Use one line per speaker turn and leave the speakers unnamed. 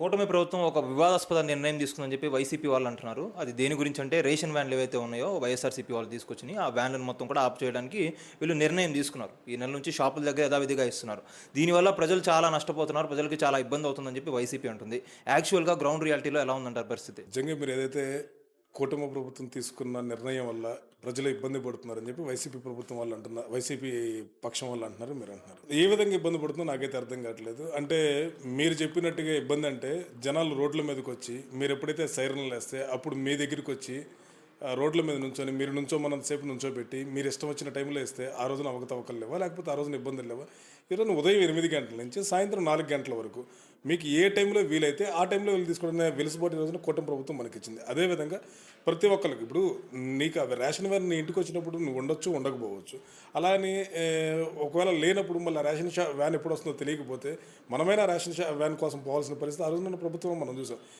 కూటమి ప్రభుత్వం ఒక వివాదాస్పద నిర్ణయం తీసుకుందని చెప్పి వైసీపీ వాళ్ళు అంటున్నారు. అది దేని గురించి అంటే రేషన్ వ్యాన్లు ఏవైతే ఉన్నాయో వైఎస్ఆర్సీపీ వాళ్ళు తీసుకొచ్చినియి. ఆ వ్యాన్లను మొత్తం కూడా ఆపు చేయడానికి వీళ్ళు నిర్ణయం తీసుకున్నారు. ఈ నెల నుంచి షాపుల దగ్గర యథావిధిగా ఇస్తున్నారు. దీనివల్ల ప్రజలు చాలా నష్టపోతున్నారు. ప్రజలకి చాలా ఇబ్బంది అవుతుందని చెప్పి వైసీపీ అంటుంది. యాక్చువల్‌గా గ్రౌండ్ రియాలిటీలో ఎలా ఉందంటారు పరిస్థితి?
నిజంగా మీరేదైతే కూటమి ప్రభుత్వం తీసుకున్న నిర్ణయం వల్ల ప్రజలు ఇబ్బంది పడుతున్నారని చెప్పి వైసీపీ ప్రభుత్వం వాళ్ళు అంటున్నారు. వైసీపీ పక్షం వాళ్ళు అంటున్నారు, మీరు అంటున్నారు. ఏ విధంగా ఇబ్బంది పడుతుందో నాకైతే అర్థం కావట్లేదు. అంటే మీరు చెప్పినట్టుగా ఇబ్బంది అంటే జనాలు రోడ్ల మీదకి వచ్చి మీరు ఎప్పుడైతే సైరన్లు వేస్తే అప్పుడు మీ దగ్గరికి వచ్చి రోడ్ల మీద నుంచొని మీరు నుంచోమన్నంతసేపు నుంచోబెట్టి మీరు ఇష్టం వచ్చిన టైంలో ఇస్తే ఆ రోజున అవకతవకలు లేవా, లేకపోతే ఆ రోజున ఇబ్బందులు లేవా? ఈరోజు ఉదయం 8 గంటల నుంచి సాయంత్రం 4 గంటల వరకు మీకు ఏ టైంలో వీలైతే ఆ టైంలో వీళ్ళు తీసుకోవడం వెలుసుబాటు రోజున కూటమి ప్రభుత్వం మనకిచ్చింది. అదేవిధంగా ప్రతి ఒక్కరికి ఇప్పుడు నీకు అవి రేషన్ వ్యాన్ నీ ఇంటికి వచ్చినప్పుడు నువ్వు ఉండొచ్చు, ఉండకపోవచ్చు. అలానే ఒకవేళ లేనప్పుడు మళ్ళీ రేషన్ వ్యాన్ ఎప్పుడు వస్తుందో తెలియకపోతే మనమైనా రేషన్ వ్యాన్ కోసం పోవాల్సిన పరిస్థితి ఆ రోజున ప్రభుత్వం మనం చూసాం.